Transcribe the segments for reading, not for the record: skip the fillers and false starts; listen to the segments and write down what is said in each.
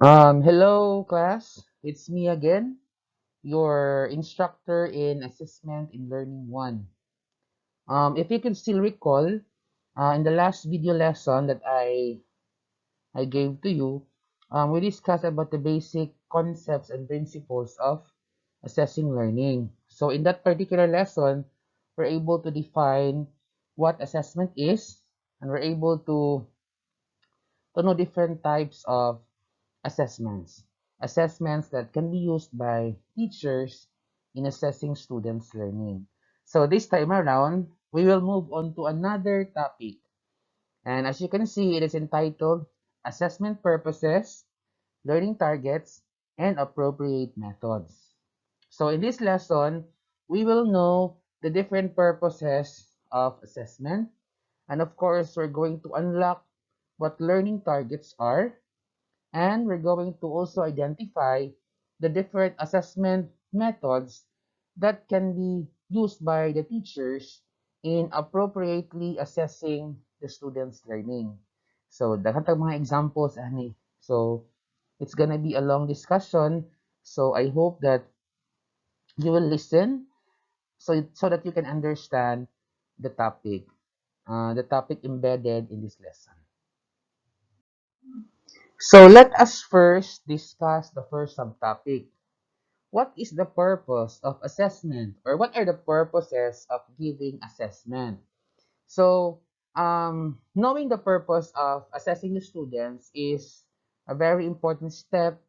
Hello class, it's me again, your instructor in Assessment in Learning 1. If you can still recall, in the last video lesson that I gave to you, we discussed about the basic concepts and principles of assessing learning. So in that particular lesson, we're able to define what assessment is, and we're able to know different types of assessments. Assessments that can be used by teachers in assessing students' learning. So this time around, we will move on to another topic. And as you can see, it is entitled Assessment Purposes, Learning Targets, and Appropriate Methods. So in this lesson, we will know the different purposes of assessment. And of course, we're going to unlock what learning targets are, and we're going to also identify the different assessment methods that can be used by the teachers in appropriately assessing the students' learning. So, dapat ang mga examples, ani. So, it's gonna be a long discussion. So, I hope that you will listen so that you can understand the topic embedded in this lesson. So, let us first discuss the first subtopic. What is the purpose of assessment, or what are the purposes of giving assessment? So, knowing the purpose of assessing the students is a very important step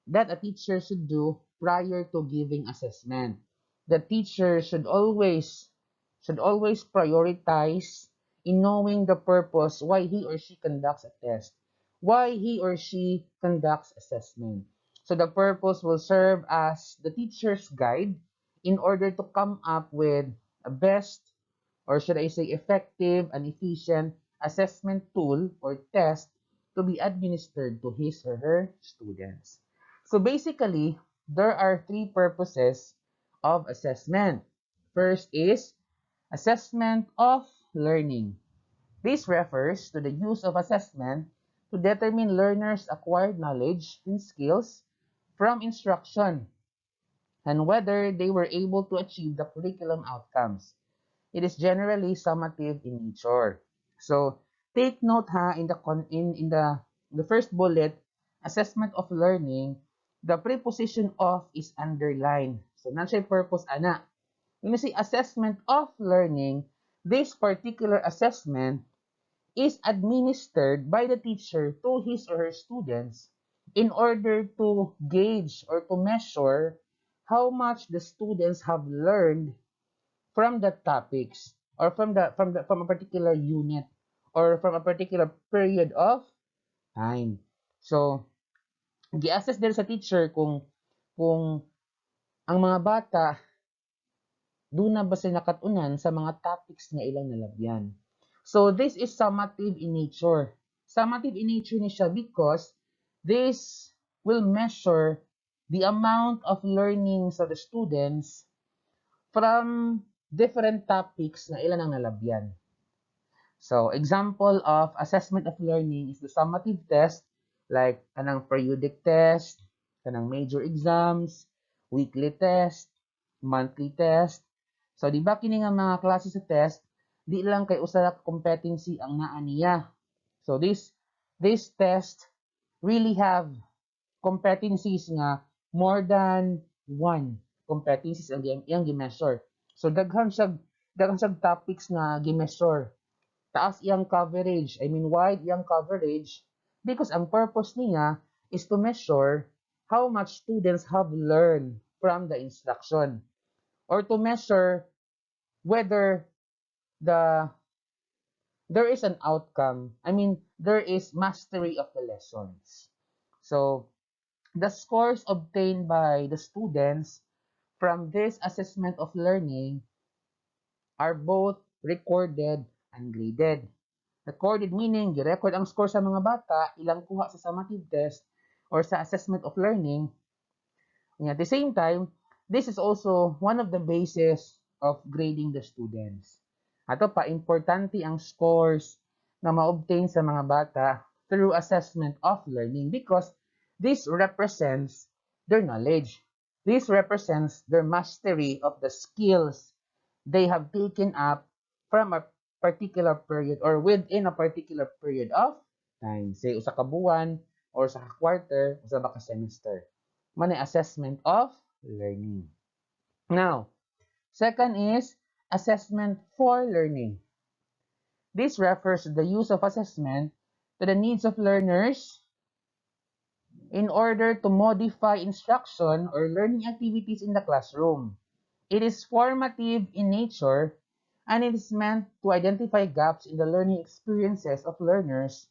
that a teacher should do prior to giving assessment. The teacher should always prioritize in knowing the purpose why he or she conducts a test, why he or she conducts assessment. So the purpose will serve as the teacher's guide in order to come up with a best, or should I say effective and efficient assessment tool or test to be administered to his or her students. So basically, there are three purposes of assessment. First is assessment of learning. This refers to the use of assessment to determine learners' acquired knowledge and skills from instruction and whether they were able to achieve the curriculum outcomes. It is generally summative in nature. So take note ha, in the first bullet, assessment of learning, the preposition of is underlined. So na siya purpose ana. When you say assessment of learning, this particular assessment is administered by the teacher to his or her students in order to gauge or to measure how much the students have learned from the topics, or from a particular unit, or from a particular period of time. So, gi-assess din sa teacher kung ang mga bata doon na ba sila nakatunan sa mga topics nga ilang nalabyan. So this is summative in nature. Summative in nature ni siya because this will measure the amount of learnings of the students from different topics na ilan ang nalabyan. So, example of assessment of learning is the summative test, like kanang periodic test, kanang major exams, weekly test, monthly test. So, di ba kini nga mga klase sa test, di lang kay usa ka competency ang naa niya. So, this test really have competencies nga more than one competencies ang iyang gi-measure. So, daghan siyag topics nga gi-measure. Taas iyang coverage, I mean wide iyang coverage, because ang purpose niya is to measure how much students have learned from the instruction, or to measure whether the there is an outcome. I mean, there is mastery of the lessons. So, the scores obtained by the students from this assessment of learning are both recorded and graded. Recorded meaning, gi-record ang score sa mga bata, ilang kuha sa summative test or sa assessment of learning. And at the same time, this is also one of the basis of grading the students. Ato pa, importante ang scores na ma-obtain sa mga bata through assessment of learning, because This represents their knowledge. This represents their mastery of the skills they have taken up from a particular period or within a particular period of time. Say, usa ka buwan or sa quarter, usa ba ka semester. Mani assessment of learning. Now, second is assessment for learning. This refers to the use of assessment to the needs of learners in order to modify instruction or learning activities in the classroom. It is formative in nature and it is meant to identify gaps in the learning experiences of learners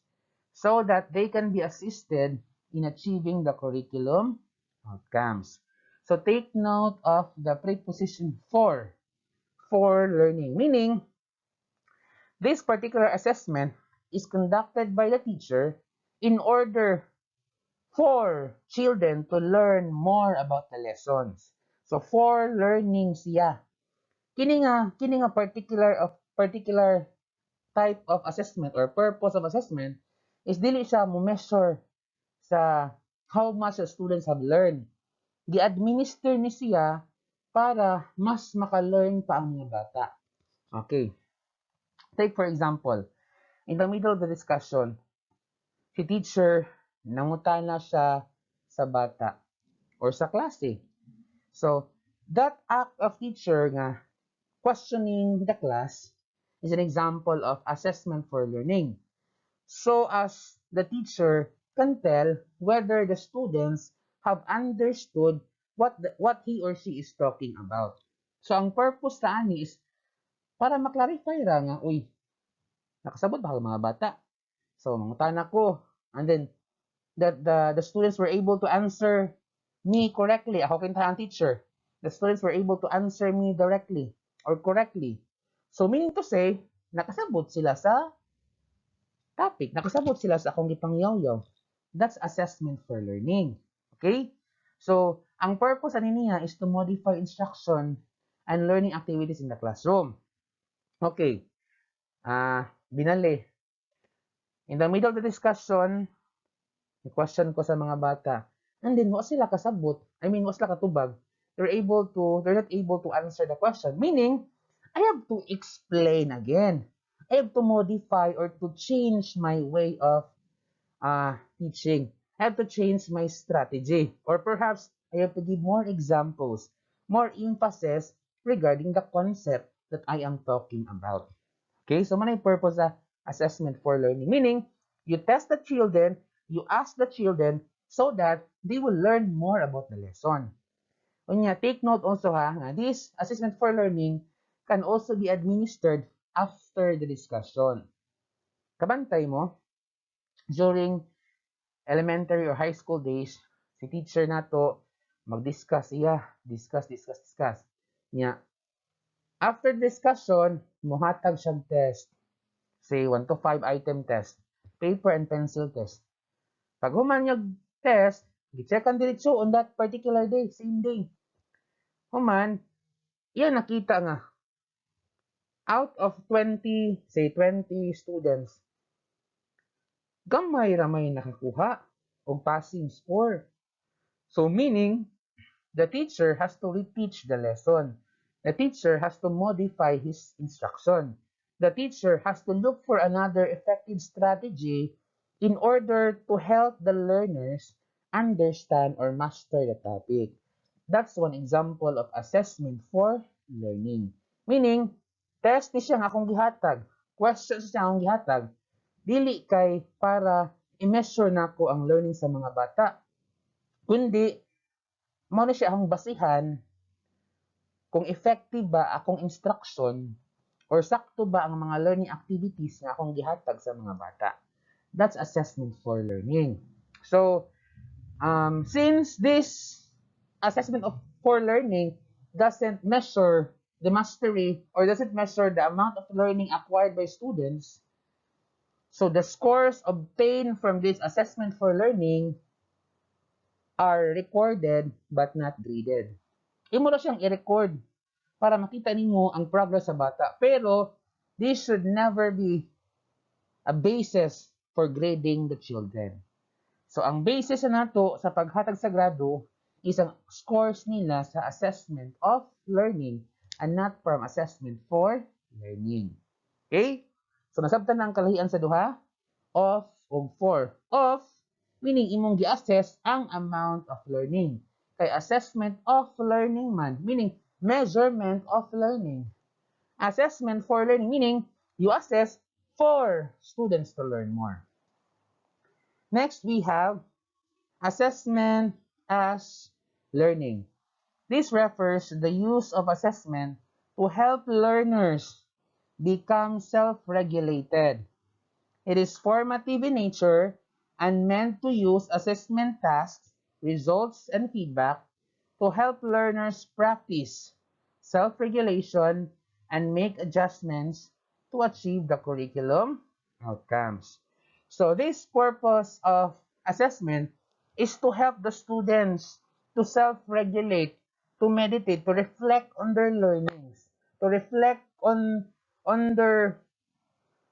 so that they can be assisted in achieving the curriculum outcomes. So take note of the preposition for learning, meaning this particular assessment is conducted by the teacher in order for children to learn more about the lessons. So for learning siya. Kini nga particular type of assessment or purpose of assessment is dili siya mo measure sa how much the students have learned. Gi-administer ni siya para mas maka-learn pa ang mga bata. Okay. Take for example, in the middle of the discussion, si teacher nangutana siya sa bata or sa klase. So, that act of teacher nga questioning the class is an example of assessment for learning. So as the teacher can tell whether the students have understood what he or she is talking about. So ang purpose sa ani is para maklarify ra nga, uy, nakasabot ba ang mga bata? So mangutana ko, and then the students were able to answer me correctly. Ako kintahang teacher. The students were able to answer me directly or correctly. So meaning to say, nakasabot sila sa topic. Nakasabot sila sa akong gipangyaw-yaw. That's assessment for learning. Okay? So, ang purpose ani niya is to modify instruction and learning activities in the classroom. Okay. Binali. In the middle of the discussion, question ko sa mga bata. And then, wa sila kasabot. I mean, wa sila katubag. They're not able to answer the question. Meaning, I have to explain again. I have to modify or to change my way of teaching. I have to change my strategy. Or perhaps I have to give more examples, more emphasis regarding the concept that I am talking about. Okay, so manay purpose sa assessment for learning. Meaning, you test the children, you ask the children so that they will learn more about the lesson. Unya, take note also ha, this assessment for learning can also be administered after the discussion. Kabantay mo, during elementary or high school days, si teacher nato mag-discuss discuss. Nya, after discussion, muhatag siyang test. Say 1 to 5 item test, paper and pencil test. Pag human yung test, gi-checkan diretso on that particular day, same day. Human, iya nakita nga out of 20, say 20 students, gamay ramay nakakuha og passing score. So meaning, the teacher has to reteach the lesson. The teacher has to modify his instruction. The teacher has to look for another effective strategy in order to help the learners understand or master the topic. That's one example of assessment for learning. Meaning, test ni siya nga akong gihatag, questions siya akong gihatag, dili kay para i-measure nako ang learning sa mga bata, kundi mao na siya akong basihan kung effective ba akong instruction or sakto ba ang mga learning activities nga akong gihatag sa mga bata. That's assessment for learning. So, since this assessment for learning doesn't measure the mastery or doesn't measure the amount of learning acquired by students, so the scores obtained from this assessment for learning are recorded but not graded. Imo na siyang i-record para makita ninyo ang progress sa bata. Pero, this should never be a basis for grading the children. So, ang basis na nato sa paghatag sa grado is ang scores nila sa assessment of learning and not from assessment for learning. Okay? So, nasabtan na ang kalahian sa duha. Of o for. Of, meaning imong gi-assess ang amount of learning. Kay assessment of learning man, meaning measurement of learning. Assessment for learning, meaning you assess for students to learn more. Next, we have assessment as learning. This refers to the use of assessment to help learners become self-regulated. It is formative in nature and meant to use assessment tasks, results, and feedback to help learners practice self-regulation and make adjustments to achieve the curriculum outcomes. So this purpose of assessment is to help the students to self-regulate, to meditate, to reflect on their learnings, to reflect on their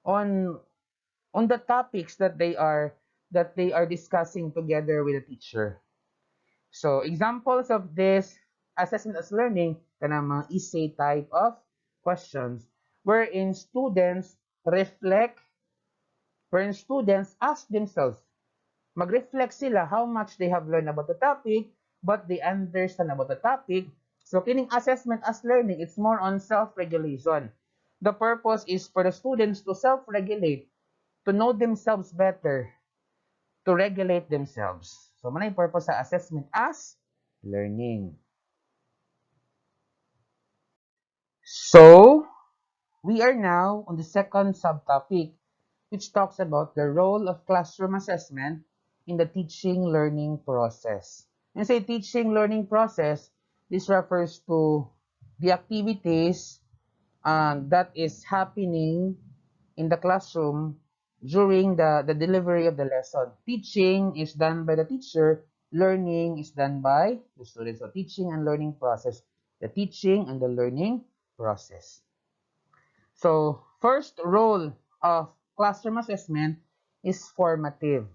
on on the topics that they are discussing together with the teacher. So examples of this assessment as learning kanang mga essay type of questions wherein students reflect, wherein students ask themselves, mag-reflect sila how much they have learned about the topic, what they understand about the topic. So kining assessment as learning, it's more on self-regulation. The purpose is for the students to self-regulate, to know themselves better, to regulate themselves. So, manay purpose sa assessment as learning. So, we are now on the second subtopic, which talks about the role of classroom assessment in the teaching-learning process. When I say teaching-learning process, this refers to the activities that is happening in the classroom during the delivery of the lesson. Teaching is done by the teacher, learning is done by the students. So teaching and learning process, the teaching and the learning process. So first role of classroom assessment is formative.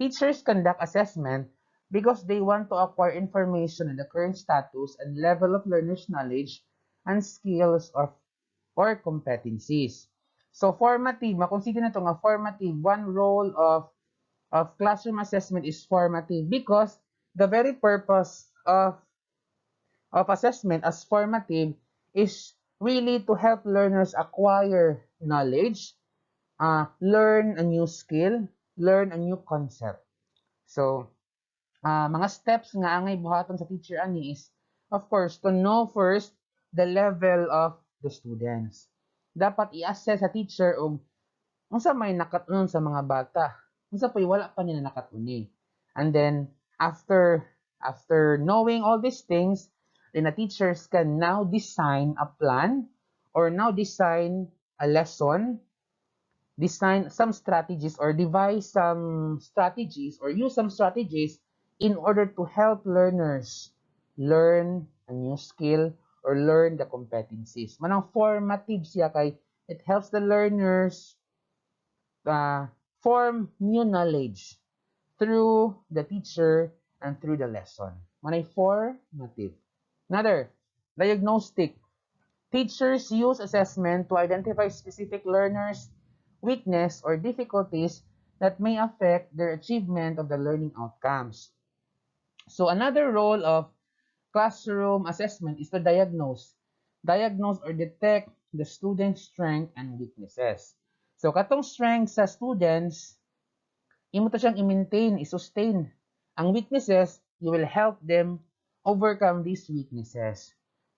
Teachers conduct assessment because they want to acquire information on the current status and level of learners' knowledge and skills or competencies. So formative, makonsider na ito nga formative. One role of classroom assessment is formative because the very purpose of assessment as formative is really to help learners acquire knowledge, learn a new skill, learn a new concept. So, mga steps nga angay buhaton sa teacher ani is, of course, to know first the level of the students. Dapat i-assess sa teacher og unsa may nakatunon sa mga bata. Unsa pay wala pa nila nakatuni. And then after knowing all these things, then the teachers can now design a plan or now design a lesson, design some strategies or devise some strategies or use some strategies in order to help learners learn a new skill or learn the competencies. Manang formative siya kay it helps the learners form new knowledge through the teacher and through the lesson. Manay formative. Another, diagnostic. Teachers use assessment to identify specific learners' weakness or difficulties that may affect their achievement of the learning outcomes. So another role of classroom assessment is to diagnose. Diagnose or detect the student's strengths and weaknesses. So katong strengths sa students, imo to siyang i-maintain, i-sustain. Ang weaknesses, you will help them overcome these weaknesses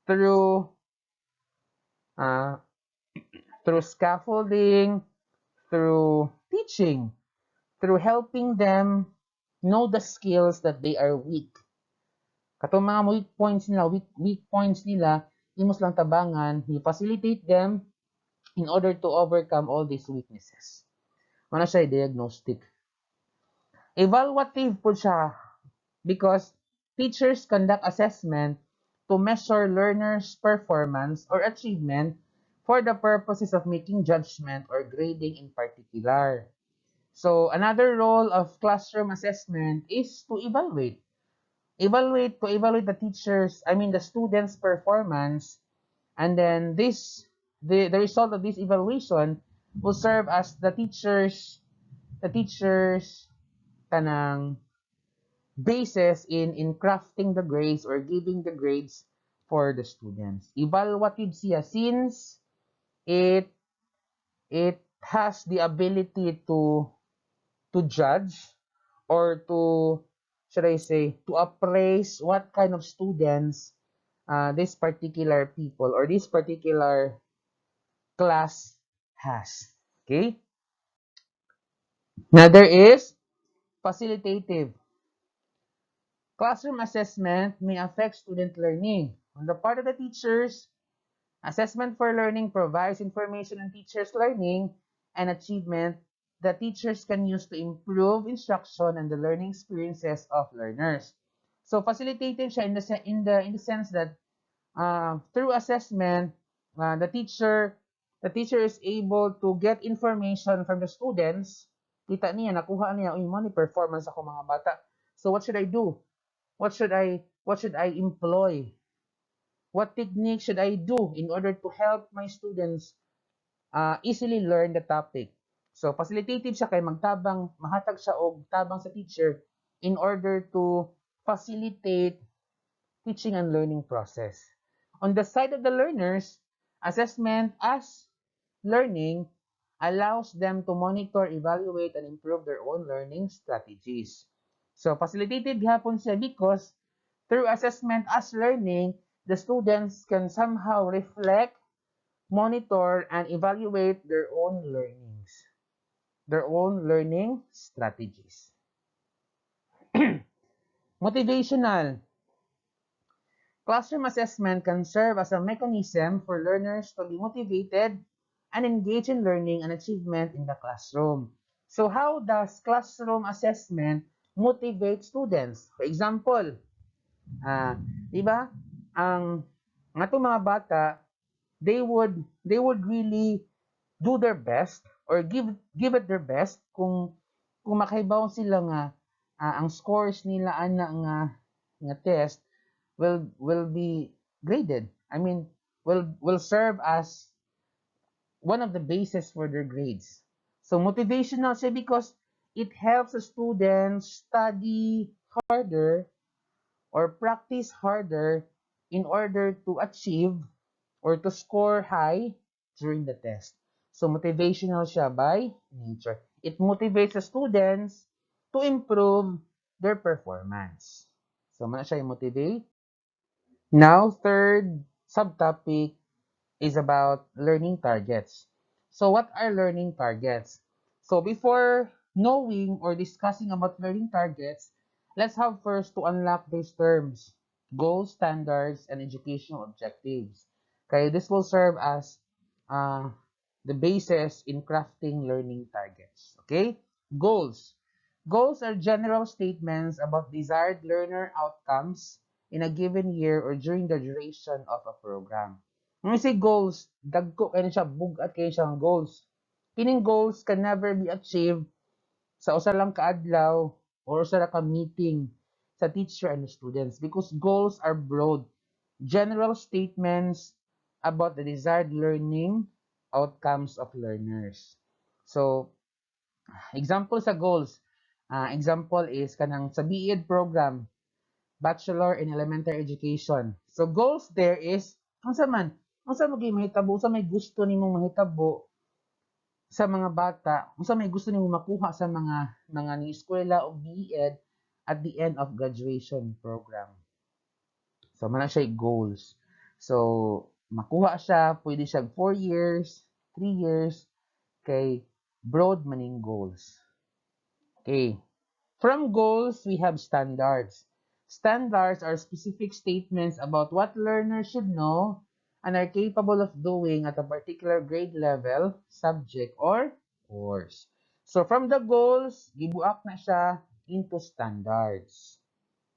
through uh, through scaffolding, through teaching, through helping them know the skills that they are weak. Katong mga weak points nila, imos lang tabangan, you facilitate them in order to overcome all these weaknesses. Ano siya, diagnostic. Evaluative po siya because teachers conduct assessment to measure learners' performance or achievement for the purposes of making judgment or grading in particular. So another role of classroom assessment is to evaluate. To evaluate the teachers, I mean the students' performance, and then the result of this evaluation will serve as the teachers kanang basis in crafting the grades or giving the grades for the students. Evaluative siya since it it has the ability to judge or to, should I say, to appraise what kind of students this particular people or this particular class has. Okay? Now there is facilitative. Classroom assessment may affect student learning. On the part of the teachers, assessment for learning provides information on teachers' learning and achievement that teachers can use to improve instruction and the learning experiences of learners. So facilitative siya in the sense that through assessment, the teacher is able to get information from the students. Kita niya, nakuha niya, uy, mo ni performance ako mga bata. So what should I do? What should I employ? What technique should I do in order to help my students easily learn the topic? So facilitative siya kay magtabang, mahatag siya og tabang sa teacher in order to facilitate teaching and learning process. On the side of the learners, assessment as learning allows them to monitor, evaluate, and improve their own learning strategies. So facilitative hapon siya because through assessment as learning, the students can somehow reflect, monitor, and evaluate their own learning strategies. Motivational. Classroom assessment can serve as a mechanism for learners to be motivated and engage in learning and achievement in the classroom. So how does classroom assessment motivate students? For example, di ba? Ang atong mga bata, they would really do their best or give it their best kung makahibaw sila nga ang scores nila ana nga test will be graded. I mean, will serve as one of the bases for their grades. So motivational siya because it helps the students study harder or practice harder in order to achieve or to score high during the test. So motivational siya by nature. It motivates the students to improve their performance. So mana siya motivate. Now, third subtopic is about learning targets. So what are learning targets? So before knowing or discussing about learning targets, let's have first to unlock these terms: goals, standards, and educational objectives. Okay, this will serve as uh, the basis in crafting learning targets. Okay, goals. Goals are general statements about desired learner outcomes in a given year or during the duration of a program. When we say goals, dagko kayo siya, bugat kayo siyang goals. Kining goals can never be achieved sa usa lang ka adlaw or usa ra ka meeting sa teacher and the students because goals are broad, general statements about the desired learning outcomes of learners. So, example sa goals. Example is kanang sa BEd program, Bachelor in Elementary Education. So goals there is unsa man, unsa mo mahitabo, unsa may gusto nimong mahitabo sa mga bata, unsa may gusto nimong makuha sa mga ni eskwela o BEd at the end of graduation program. So man siya goals. So makuha siya, pwede siya 4 years, 3 years kay broad maning goals. Okay. From goals, we have standards. Standards are specific statements about what learners should know and are capable of doing at a particular grade level, subject, or course. So from the goals, gibuak na siya into standards.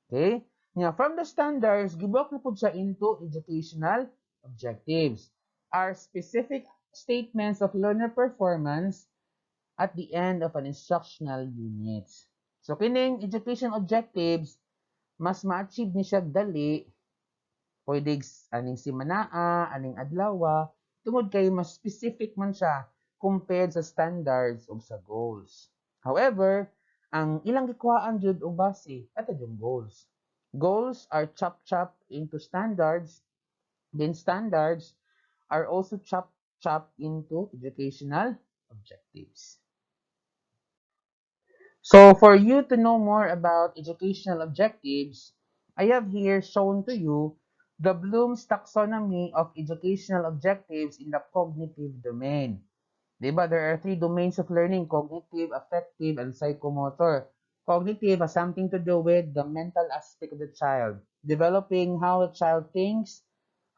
Okay? Now, from the standards, gibuak na po siya into educational objectives. Are specific statements of learner performance at the end of an instructional unit. So kining education objectives mas ma-achieve ni siya dali pwede aning simanaa, aning adlaw, tungod kay mas specific man siya compared sa standards o sa goals. However, ang ilang gikuhaan jud og base ato yung goals. Goals are chopped into standards, then standards are also chopped into educational objectives. So for you to know more about educational objectives, I have here shown to you the Bloom's taxonomy of educational objectives in the cognitive domain. Diba? There are 3 domains of learning: cognitive, affective, and psychomotor. Cognitive has something to do with the mental aspect of the child, developing how a child thinks,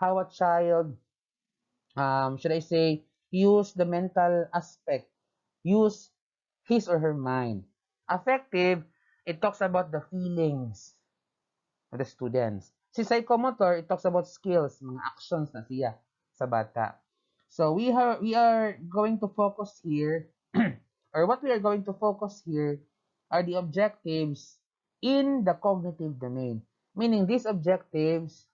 how a child, should I say, use the mental aspect, use his or her mind. Affective, it talks about the feelings of the students. Si psychomotor, it talks about skills, mga actions na siya sa bata. So we are going to focus here, or what we are going to focus here are the objectives in the cognitive domain. Meaning these objectives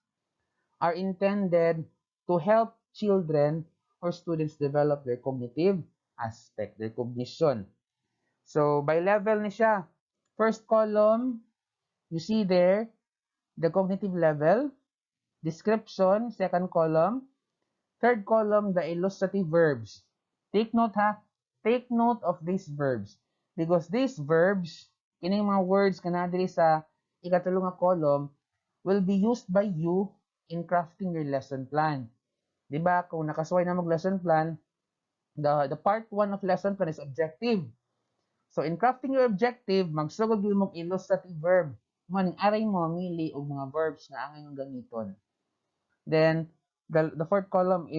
are intended to help children or students develop their cognitive aspect, their cognition. So, by level ni siya. First column, you see there, the cognitive level. Description, second column. Third column, the illustrative verbs. Take note ha. Take note of these verbs. Because these verbs, kining mga words kanadiri sa ikatulong nga column, will be used by you in crafting your lesson plan. Diba? Kung nakasuway na mag-lesson plan, the part 1 of lesson plan is objective. So, in crafting your objective, magsugod yun mong illustrative verb. Maning aray mo, mili og mga verbs na angay yung gamiton. Then, the fourth column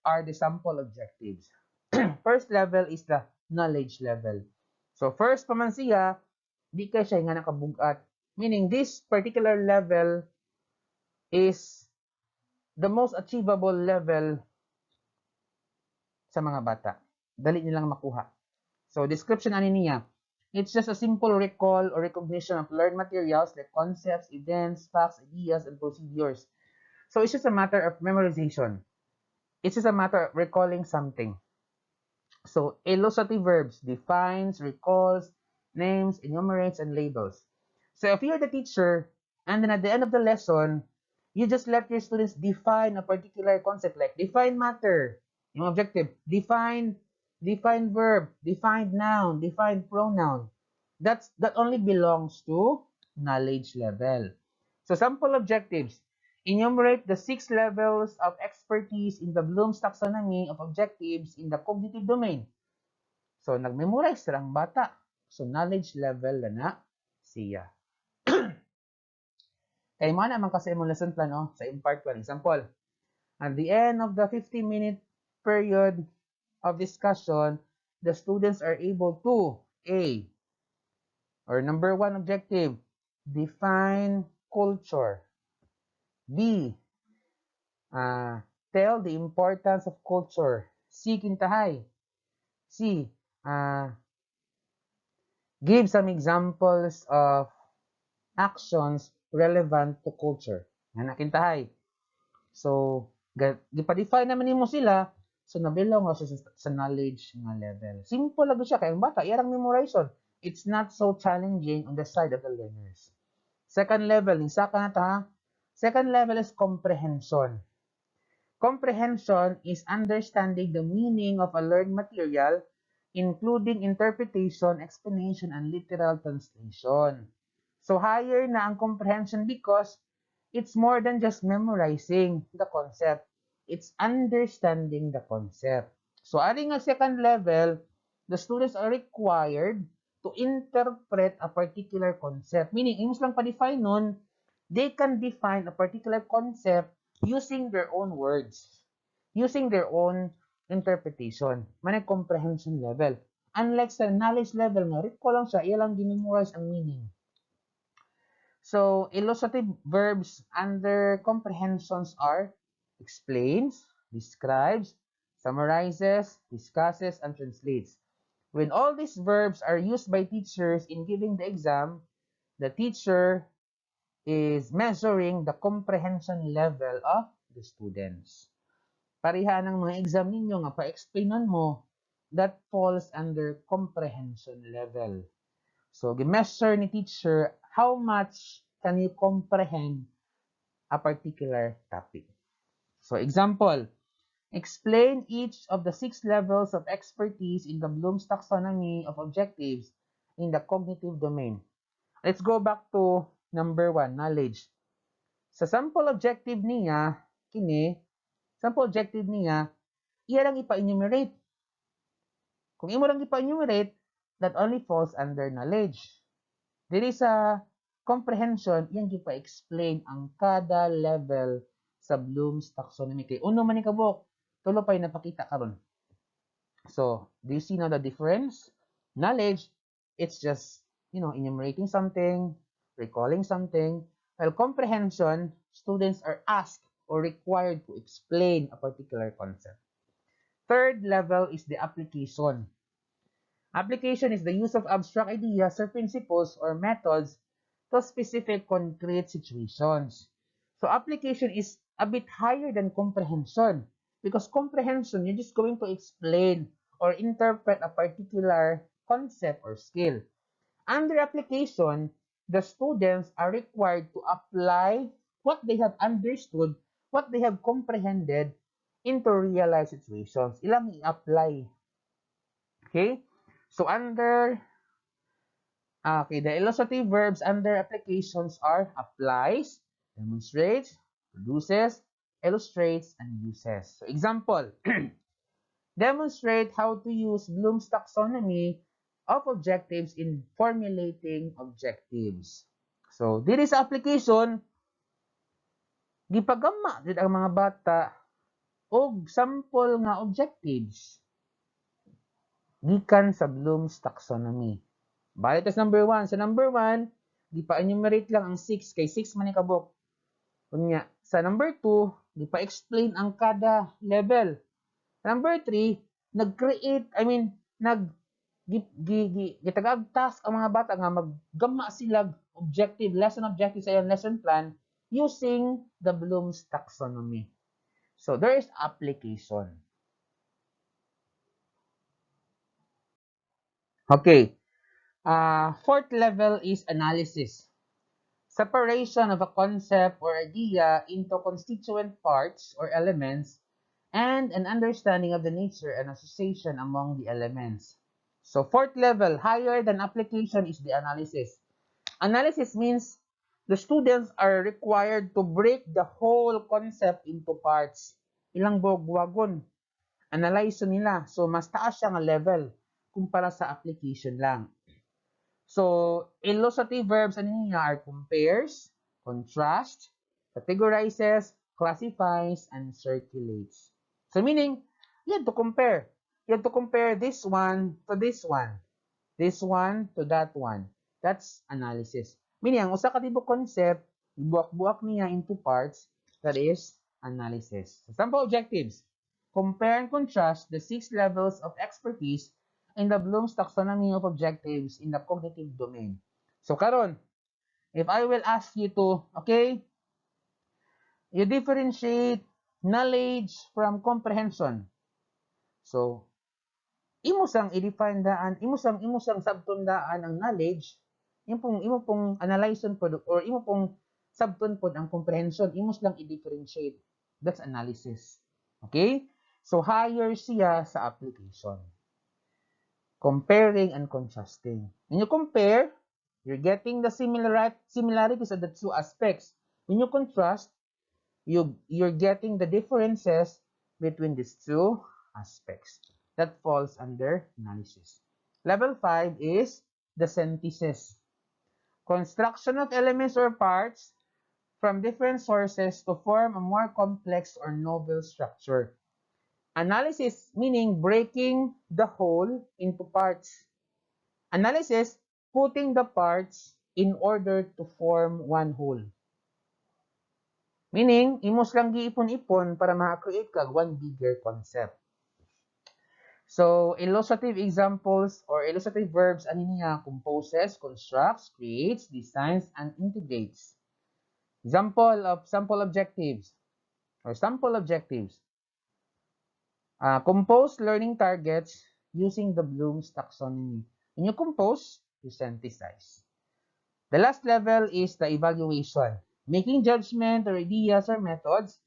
are the sample objectives. First level is the knowledge level. So, first pa man siya, di kay siya nga nakabugat. Meaning, this particular level is the most achievable level sa mga bata. Dali nilang makuha. So, description ani niya. It's just a simple recall or recognition of learned materials like concepts, events, facts, ideas, and procedures. So, it's just a matter of memorization. It's just a matter of recalling something. So, illustrative verbs: defines, recalls, names, enumerates, and labels. So, if you're the teacher, and then at the end of the lesson, you just let your students define a particular concept, like define matter, yung objective, define verb, define noun, define pronoun. That only belongs to knowledge level. So, sample objectives: enumerate the 6 levels of expertise in the Bloom's taxonomy of objectives in the cognitive domain. So, nag-memorize ang bata. So, knowledge level na siya. Kaya mo naman kasi imong lesson plan sa part 1. Example, at the end of the 15-minute period of discussion, the students are able to A, or number 1 objective, define culture. B, tell the importance of culture. C, kintahay. C, give some examples of actions relevant to culture. Nga nakintahay. So, gipa-define naman nimo sila, so nabilong sa knowledge nga level. Simple lang siya, kaya ang bata, iyarang memorization. It's not so challenging on the side of the learners. Second level, isa ka na ta. Second level is comprehension. Comprehension is understanding the meaning of a learned material, including interpretation, explanation, and literal translation. So higher na ang comprehension because it's more than just memorizing the concept. It's understanding the concept. So aring nga second level, the students are required to interpret a particular concept. Meaning, imus lang pa-define nun, they can define a particular concept using their own words, using their own interpretation. Manay comprehension level. Unlike sa knowledge level nga, read ko lang siya, ilang ginimemorize ang meaning. So, illustrative verbs under comprehensions are explains, describes, summarizes, discusses, and translates. When all these verbs are used by teachers in giving the exam, the teacher is measuring the comprehension level of the students. Pareha ng mga exam ninyo nga pa-explainan mo, that falls under comprehension level. So, gi-measure ni teacher how much can you comprehend a particular topic. So, example, explain each of the 6 levels of expertise in the Bloom's taxonomy of objectives in the cognitive domain. Let's go back to number 1, knowledge. Sa sample objective niya, iya lang ipa-enumerate. Kung imo lang ipa-enumerate, that only falls under knowledge. Diri sa comprehension, iyang gipa-explain ang kada level sa Bloom's taxonomy. Kay uno man ni kabuk, tulo pa'y napakita karon. So, do you see now the difference? Knowledge, it's just, enumerating something, recalling something. While comprehension, students are asked or required to explain a particular concept. Third level is the application. Application is the use of abstract ideas or principles or methods to specific concrete situations. So application is a bit higher than comprehension because comprehension, you're just going to explain or interpret a particular concept or skill. Under application, the students are required to apply what they have understood, what they have comprehended into real-life situations. Ilang i-apply. Okay? So the illustrative verbs under applications are applies, demonstrates, produces, illustrates, and uses. So example, demonstrate how to use Bloom's taxonomy of objectives in formulating objectives. So diri sa application, gipagama jud ang mga bata og sample nga objectives gikan sa Bloom's taxonomy. Balik tas number 1. Sa number 1, di pa enumerate lang ang 6 kay 6 man ni kabuk. Kunya, sa number 2, di pa explain ang kada level. Number 3, gitagag task ang mga bata nga maggama sila objective, lesson objective sa iyang lesson plan using the Bloom's taxonomy. So there is application. Okay. Fourth level is analysis. Separation of a concept or idea into constituent parts or elements and an understanding of the nature and association among the elements. So fourth level, higher than application, is the analysis. Analysis means the students are required to break the whole concept into parts. Ilang bugwagon. Analyze nila. So mas taas siya nga level kumpara sa application lang. So, illustrative verbs niya are compares, contrasts, categorizes, classifies, and circulates. So, meaning, you have to compare. You have to compare this one to this one. This one to that one. That's analysis. Meaning, ang usa ka tibok concept, ibuak-buak niya into parts, that is analysis. So, sample objectives. Compare and contrast the 6 levels of expertise in the Bloom's taxonomy of objectives in the cognitive domain. So karon, if I will ask you to, okay, you differentiate knowledge from comprehension. So, imo sang i-define daan, imo sang sabtundaan ang knowledge, imo pong analyson pod or imo pong sabton pod ang comprehension, imo lang i-differentiate. That's analysis. Okay? So higher siya sa application. Comparing and contrasting. When you compare, you're getting the similarities of the two aspects. When you contrast, you're getting the differences between these two aspects. That falls under analysis. Level 5 is the synthesis. Construction of elements or parts from different sources to form a more complex or novel structure. Analysis meaning breaking the whole into parts. Analysis, putting the parts in order to form one whole. Meaning, imos lang giipon-ipon para maka-create kag one bigger concept. So, illustrative examples or illustrative verbs, ano niya? Composes, constructs, creates, designs, and integrates. Sample objectives or sample objectives. Compose learning targets using the Bloom's taxonomy. When you compose, you synthesize. The last level is the evaluation. Making judgment or ideas or methods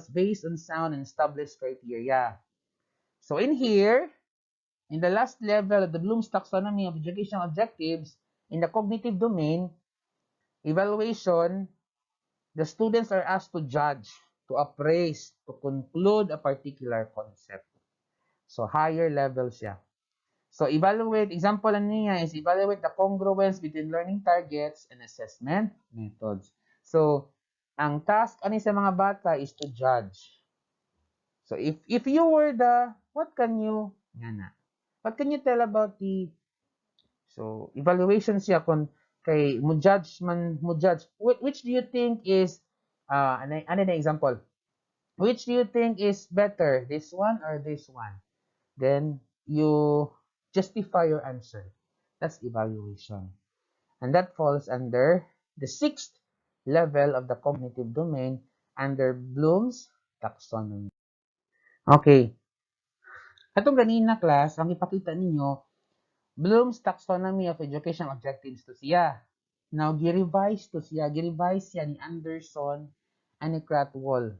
based on sound and established criteria. So in here, in the last level of the Bloom's taxonomy of educational objectives, in the cognitive domain, evaluation, the students are asked to judge, to appraise, to conclude a particular concept. So higher level siya. So evaluate, example niya is evaluate the congruence between learning targets and assessment methods. So ang task ani sa mga bata is to judge. So if you were what can you tell about the evaluation siya kung kay mo judge which do you think is ano na example, which do you think is better, this one or this one? Then you justify your answer. That's evaluation. And that falls under the sixth level of the cognitive domain under Bloom's taxonomy. Okay. Katong ganina class, ang ipakita ninyo, Bloom's taxonomy of education objectives to siya. Now, gi-revise siya ni Anderson and ni Cratwell.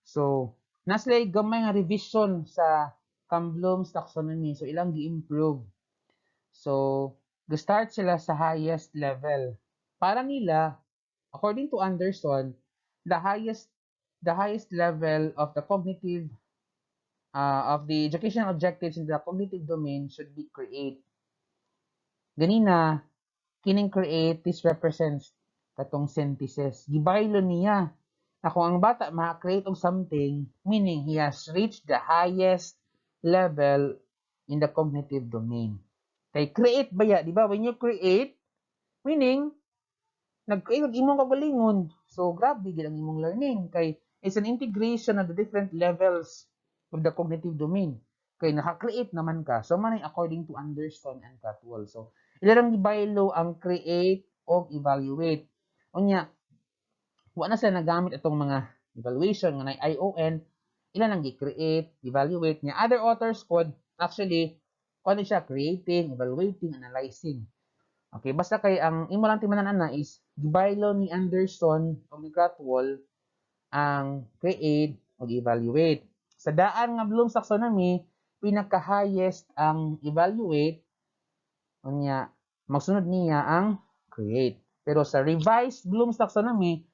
So, naslay gamay nga revision sa Bloom's taxonomy. So, ilang gi-improve. So, start sila sa highest level. Para nila, according to Anderson, the highest level of the cognitive of the educational objectives in the cognitive domain should be create. Ganina, kining create, this represents katong synthesis. Gibaylo niya na kung ang bata ma-create of something, meaning he has reached the highest level in the cognitive domain. Kay create ba ya? Di ba? When you create, meaning, nag-create ng imong kagalingon. So, grabe gid ang imong learning. Kay, it's an integration of the different levels of the cognitive domain. Kay, naka-create naman ka. So, manay according to Anderson and Cratwell. So, ilarang gibaylo ang create o evaluate. Unya, wala na sila nagamit itong mga evaluation nga na ION, ilan ang gi-create, evaluate niya. Other authors could actually, kung siya, creating, evaluating, analyzing. Okay, basta kay ang imo lang timanan na is gibaylo ni Anderson o ni Cratwell ang create o evaluate. Sa daan nga Bloom's taxonomy, pinaka-highest ang evaluate, unya magsunod niya ang create. Pero sa revised Bloom's taxonomy,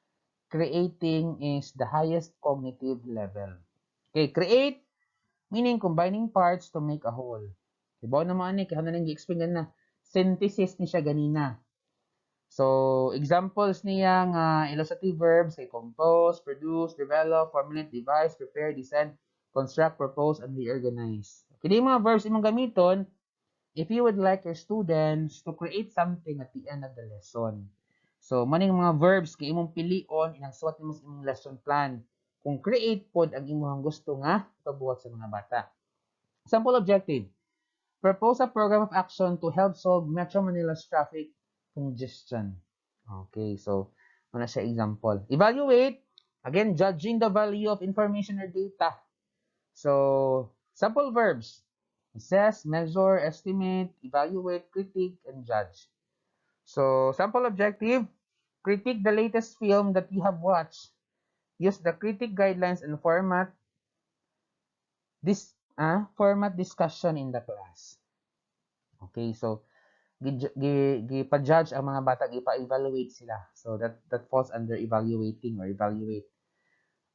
creating is the highest cognitive level. Okay, create, meaning combining parts to make a whole. Diba naman kaya na nang i-explain na synthesis ni siya ganina. So, examples niya nga illustrative verbs kay compose, produce, develop, formulate, devise, prepare, design, construct, propose, and reorganize. Kini mga verbs imong gamiton if you would like your students to create something at the end of the lesson. So, maning mga verbs kay imong pilion inang suwat nimo sa imong lesson plan. Kung create pod ang imong gusto nga pabuhat sa mga bata. Sample objective. Propose a program of action to help solve Metro Manila's traffic congestion. Okay, so ano siya example. Evaluate, again, judging the value of information or data. So, sample verbs. Assess, measure, estimate, evaluate, critique, and judge. So, sample objective, critique the latest film that you have watched. Use the critique guidelines and format discussion in the class. Okay, so gipa-judge ang mga bata, gipa-evaluate sila. So that falls under evaluating or evaluate.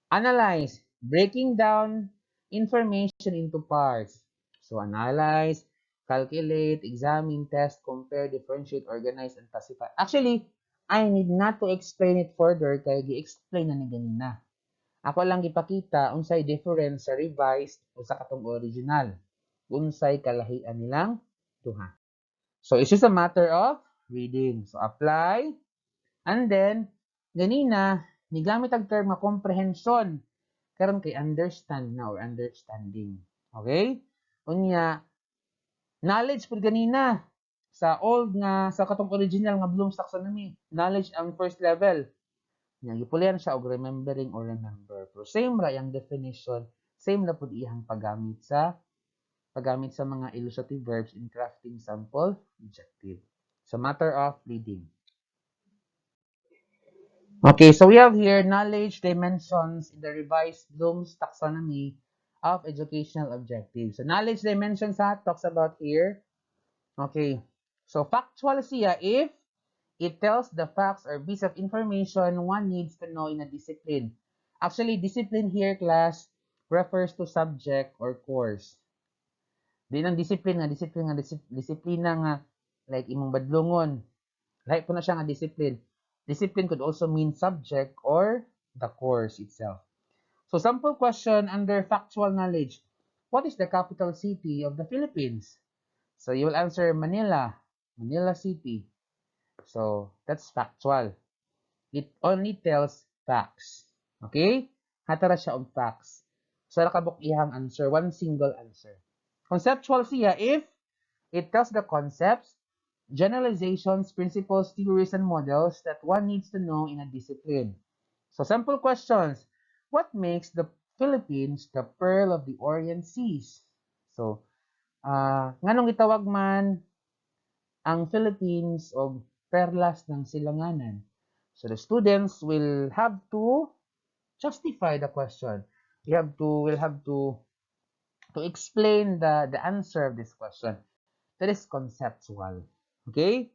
Analyze, breaking down information into parts. So analyze, calculate, examine, test, compare, differentiate, organize, and classify. Actually, I need not to explain it further kaya gi-explain na ni ganina. Ako lang gipakita unsay difference sa revised o sa katong original. Unsay kalahian nilang duha. So it's just a matter of reading. So apply, and then ganina nigamit ang term nga comprehension. karon kay understand na or understanding. Okay? Unya, knowledge pud ganina sa old nga sa katong original nga Bloom's taxonomy, knowledge ang first level. Nya gipulian siya og remembering or remember. Pero same ra yang definition, same na pud iyang paggamit sa mga illustrative verbs in crafting sample adjective. So matter of reading. Okay, so we have here knowledge dimensions in the revised Bloom's taxonomy of educational objectives. So knowledge dimensions talks about here. Okay, so factual siya if it tells the facts or piece of information one needs to know in a discipline. Actually, discipline here, class, refers to subject or course. Di ng disiplina nga, like imong badlungon. Like po na siya nga discipline. Discipline could also mean subject or the course itself. So sample question under factual knowledge. What is the capital city of the Philippines? So you will answer Manila, Manila City. So that's factual. It only tells facts. Okay? Hatara siya og facts. So nakabuk ihang answer, one single answer. Conceptual siya if it tells the concepts, generalizations, principles, theories, and models that one needs to know in a discipline. So sample questions. What makes the Philippines the pearl of the Orient Seas? So, nganong gitawag man ang Philippines o perlas ng silanganan? So the students will have to justify the question. Will have to explain the answer of this question. That is conceptual. Okay?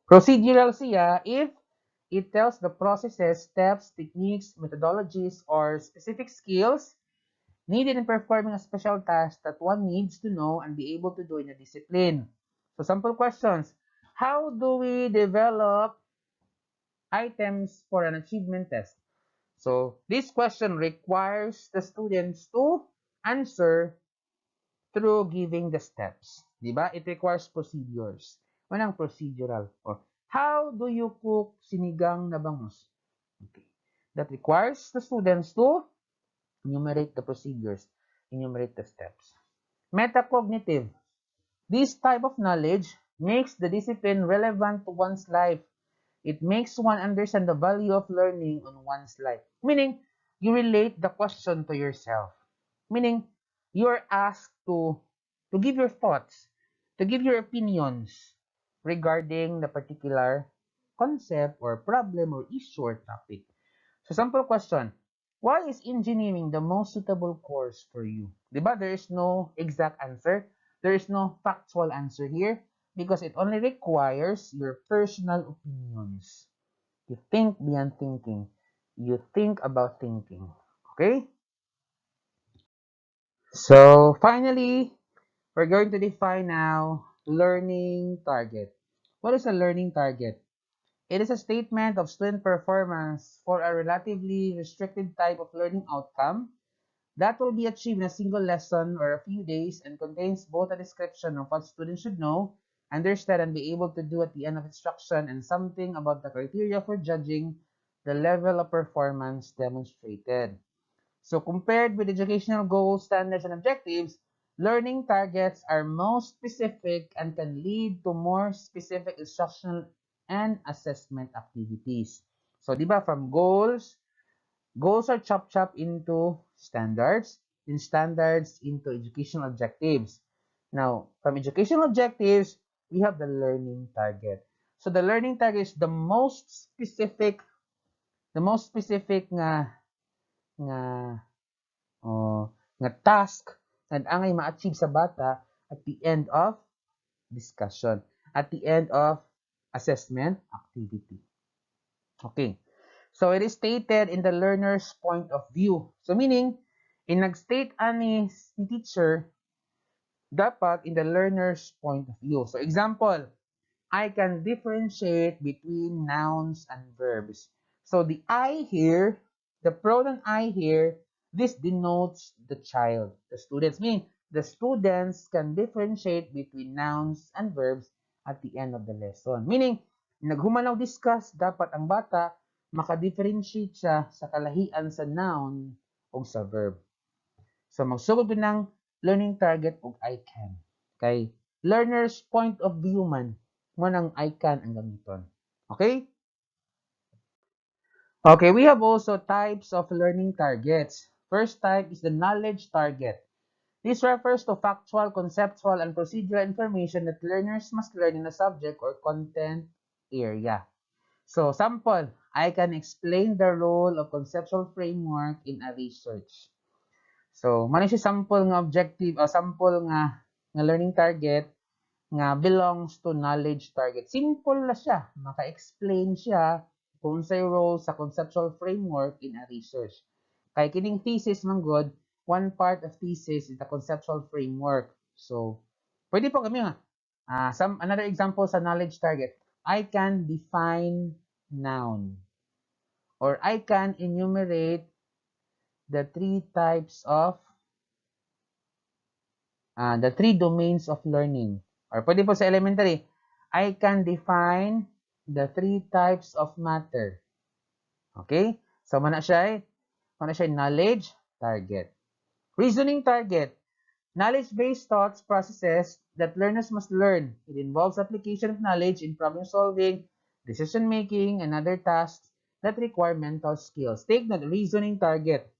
Procedural siya if it tells the processes, steps, techniques, methodologies, or specific skills needed in performing a special task that one needs to know and be able to do in a discipline. So sample questions. How do we develop items for an achievement test? So this question requires the students to answer through giving the steps. Diba? It requires procedures. Unang procedural. Or how do you cook sinigang na bangus? Okay. That requires the students to enumerate the procedures, enumerate the steps. Metacognitive. This type of knowledge makes the discipline relevant to one's life. It makes one understand the value of learning on one's life. Meaning, you relate the question to yourself. Meaning, you are asked to give your thoughts, to give your opinions regarding the particular concept or problem or issue or topic. So, sample question. Why is engineering the most suitable course for you? Diba? There is no exact answer. There is no factual answer here because it only requires your personal opinions. You think beyond thinking. You think about thinking. Okay? So, finally, we're going to define now learning target. What is a learning target? It is a statement of student performance for a relatively restricted type of learning outcome that will be achieved in a single lesson or a few days and contains both a description of what students should know, understand, and be able to do at the end of instruction and something about the criteria for judging the level of performance demonstrated. So compared with educational goals, standards, and objectives, learning targets are most specific and can lead to more specific instructional and assessment activities. So, di ba, from goals are chopped into standards, and standards into educational objectives. Now, from educational objectives, we have the learning target. So, the learning target is the most specific nga nga task na angay ma-achieve sa bata at the end of discussion, at the end of assessment activity. Okay. So it is stated in the learner's point of view. So meaning, in nag-state ani teacher, dapat in the learner's point of view. So example, I can differentiate between nouns and verbs. So the I here, the pronoun I here, this denotes the child, the students. Meaning, the students can differentiate between nouns and verbs at the end of the lesson. Meaning, naghumanaw discuss, dapat ang bata maka-differentiate siya sa kalahian sa noun o sa verb. So, magsugod ng learning target o I can. Kay learner's point of view man, mo ng I can ang gamiton. Okay? Okay, we have also types of learning targets. First type is the knowledge target. This refers to factual, conceptual, and procedural information that learners must learn in a subject or content area. So, sample, I can explain the role of conceptual framework in a research. So, man siya sample nga objective o sample nga learning target nga belongs to knowledge target. Simple na siya. Maka-explain siya kung sa'y role sa conceptual framework in a research. Kay kining thesis man good, one part of thesis is the conceptual framework. So, pwede po kami another example sa knowledge target. I can define noun. Or I can enumerate the three domains of learning. Or pwede po sa elementary, I can define the three types of matter. Okay? So, mana siya knowledge target. Reasoning target. Knowledge-based thoughts processes that learners must learn. It involves application of knowledge in problem solving, decision making, and other tasks that require mental skills. Take note, reasoning target.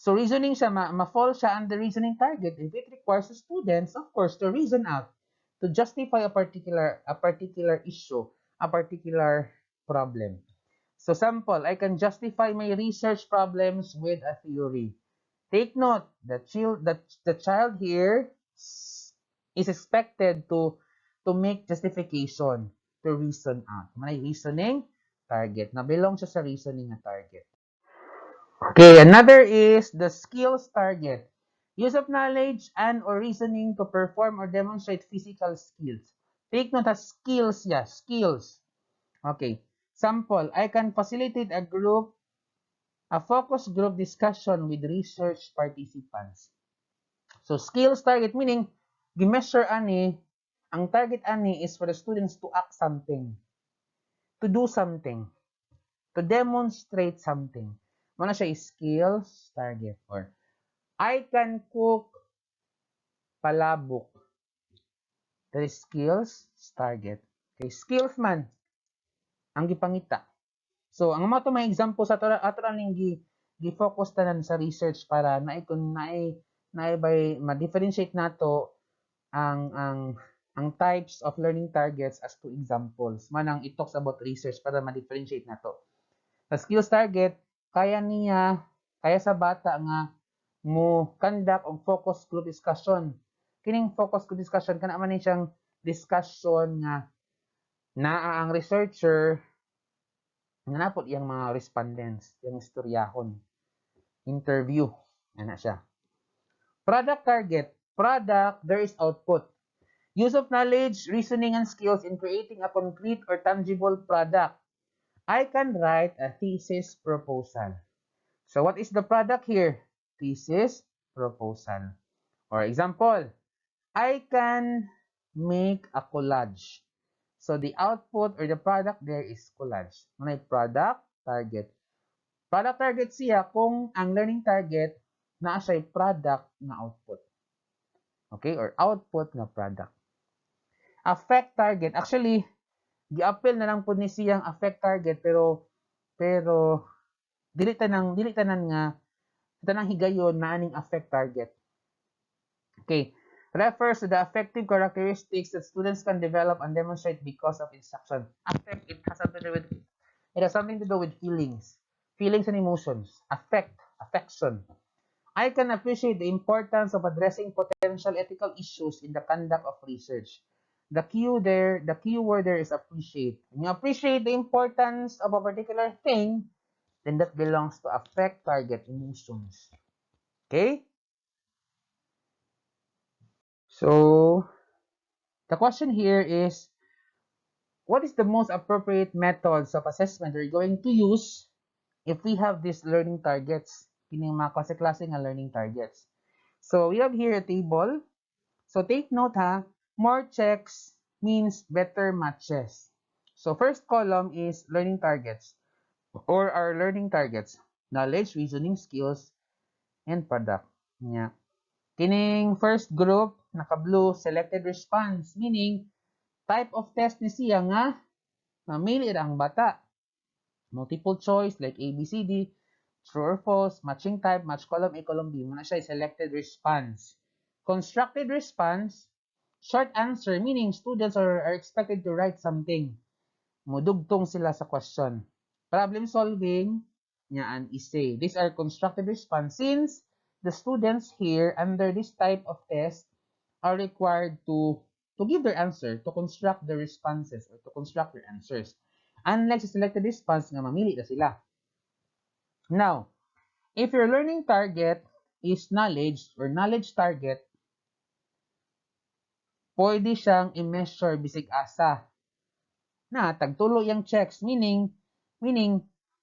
So reasoning siya, ma-fall siya under reasoning target if it requires the students, of course, to reason out, to justify a particular issue, a particular problem. So sample, I can justify my research problems with a theory. Take note, the child here is expected to make justification, to reason out. May reasoning target, na belong siya sa reasoning na target. Okay, another is the skills target. Use of knowledge and or reasoning to perform or demonstrate physical skills. Take note of skills, skills. Okay, sample, I can facilitate a focus group discussion with research participants. So, skills target meaning, gi-measure ang target is for the students to act something, to do something, to demonstrate something. Muna siya skills target or I can cook palabok. That is skills target. Okay, skills man ang gipangita. So, ang mga may example sa ato ning gi-focus tanan sa research para ma-differentiate nato ang types of learning targets as two examples. Manang it talks about research para ma-differentiate nato. Sa skills target, kaya sa bata nga mo conduct og focus group discussion. Kining focus group discussion kana man siyang discussion nga naa ang researcher nga napod iyang mga respondents, yung istoryahon. Interview, ana siya. Product target. Product, there is output. Use of knowledge, reasoning, and skills in creating a concrete or tangible product. I can write a thesis proposal. So what is the product here? Thesis proposal. Or example, I can make a collage. So the output or the product there is collage. May product target. Product target siya kung ang learning target na siya product na output. Okay? Or output na product. Affect target. Actually, gi-appel na lang po ni siyang affect target pero dili tanan nga tanang higayon na aning affect target. Okay. Refers to the affective characteristics that students can develop and demonstrate because of instruction. Affect, it has something to do with feelings and emotions. Affection. I can appreciate the importance of addressing potential ethical issues in the conduct of research. The key word there is appreciate. When you appreciate the importance of a particular thing, then that belongs to affect target emotions. Okay? So, the question here is, what is the most appropriate methods of assessment we're going to use if we have these learning targets? Kining mga klase-klase nga learning targets. So, we have here a table. So, take note more checks means better matches. So, first column is learning targets. or our learning targets: knowledge, reasoning skills, and product. Nya. Kining first group, naka-blue, selected response, meaning type of test ni siya nga mamili ra ang bata. Multiple choice like A, B, C, D, true or false, matching type, match column A, column B. Muna siya selected response. Constructed response, short answer, meaning students are expected to write something. Mudugtong sila sa question. Problem solving, yan, essay. These are constructed response since the students here under this type of test are required to give their answer, to construct the responses or to construct their answers. Unlike sa selected response nga mamili na sila. Now, if your learning target is knowledge or knowledge target, pwede siyang i-measure bisig asa na tagtulo yung checks, meaning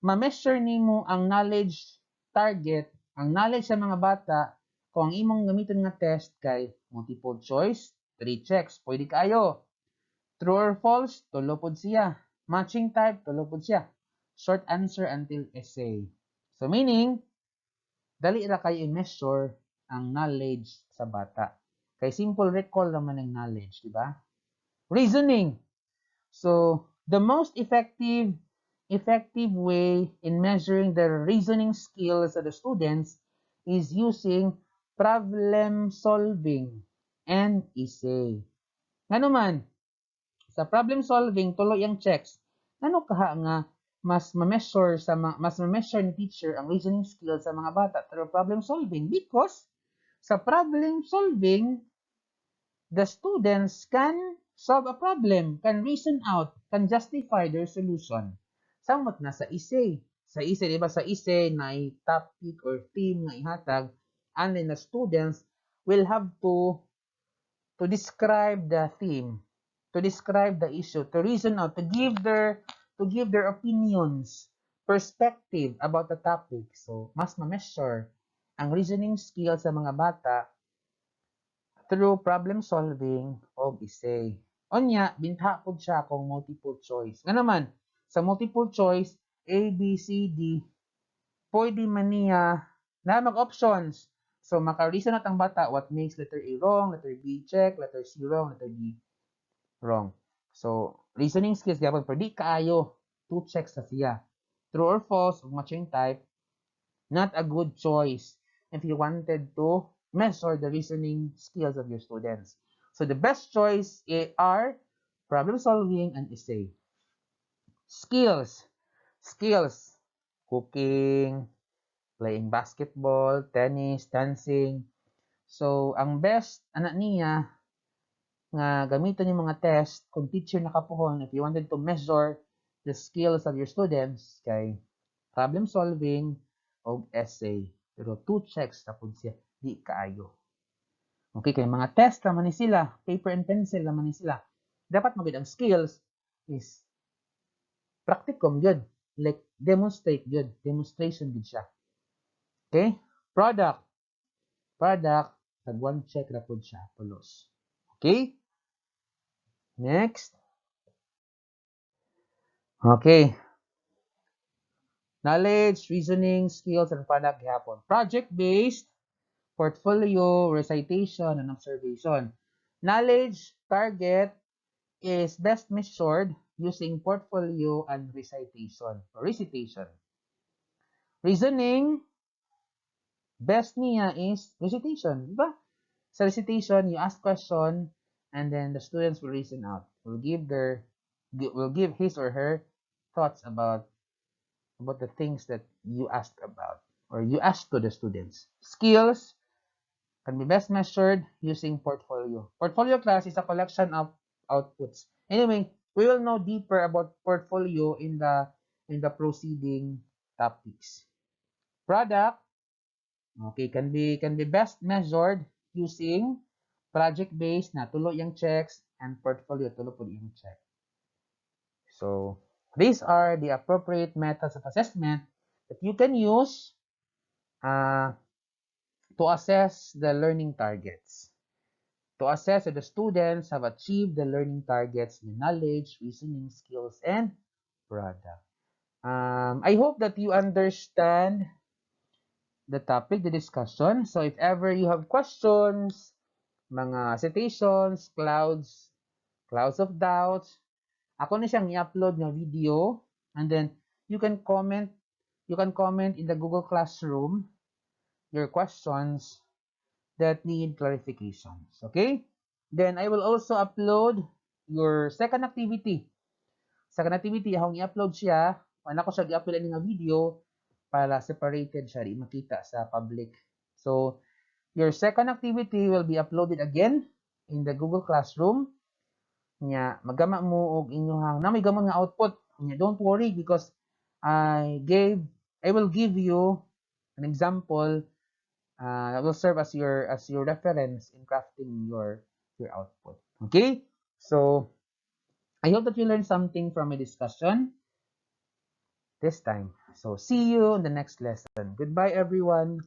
ma-measure nimo ang knowledge target, ang knowledge sa mga bata kung ang imong gamiton nga test kay multiple choice, 3 checks, pwede kayo. True or false, tulo pod siya. Matching type, tulo pod siya. Short answer until essay. So meaning, dali ra kayo i-measure ang knowledge sa bata. Kay simple recall naman ang knowledge, di ba? Reasoning. So, the most effective way in measuring the reasoning skills of the students is using problem solving and essay. Nga naman, sa problem solving, tulo yung checks. Ano kaha nga mas ma-measure ni teacher ang reasoning skills sa mga bata through problem solving? Because sa problem solving, the students can solve a problem, can reason out, can justify their solution. Samot na sa essay. Sa essay, di ba sa essay na topic or theme na ihatag, and then the students will have to describe the theme, to describe the issue, to reason out, to give their opinions, perspective about the topic. So, mas ma-measure ang reasoning skills sa mga bata through problem solving o essay. Onya, bintha po siya kung multiple choice. Nga naman, sa multiple choice, A, B, C, D, pwede man niya na mag-options. So, maka-reason at ang bata what makes letter A wrong, letter B check, letter C wrong, letter D wrong. So, reasoning skills, dapat pwede kaayo, 2 checks sa siya. True or false, matching type, not a good choice if you wanted to measure the reasoning skills of your students. So the best choice are problem solving and essay. Skills. Skills. Cooking, playing basketball, tennis, dancing. So ang best anak niya nga gamiton yung mga test kung teacher nakapuhon if you wanted to measure the skills of your students kay problem solving o essay. Pero 2 checks na po siya, di kaayo. Okay, kay mga test naman ni sila, paper and pencil naman ni sila. Dapat magid ang skills is practicum yun. Like demonstrate yun. Demonstration yun siya. Okay? Product. Product, tag 1 check na po siya. Pulos. Okay? Next. Okay. Knowledge, reasoning, skills, and product gihapon. Project-based, portfolio, recitation, and observation. Knowledge target is best measured using portfolio and recitation. Reasoning, best niya is recitation. Diba? Sa recitation, you ask question and then the students will reason out. Will give his or her thoughts about the things that you asked about or you asked to the students. Skills can be best measured using portfolio. Portfolio class is a collection of outputs. Anyway, we will know deeper about portfolio in the proceeding topics. Product, okay, can be best measured using project-based na tulo yung checks and portfolio tulo po yung check. So, these are the appropriate methods of assessment that you can use to assess the learning targets. To assess if the students have achieved the learning targets in knowledge, reasoning skills, and product. I hope that you understand the topic, the discussion. So if ever you have questions, mga citations, clouds of doubts, ako na siyang i-upload na video, and then you can comment in the Google Classroom your questions that need clarifications. Okay? Then I will also upload your second activity. Second activity, akong i-upload siya. Wala ko siya i-upload nga video para separated siya, di makita sa public. So, your second activity will be uploaded again in the Google Classroom. Nya, magama mo og inyong na may gamon nga output. Nya, don't worry because I will give you an example that will serve as your reference in crafting your output. Okay? So, I hope that you learned something from my discussion this time. So, see you in the next lesson. Goodbye, everyone.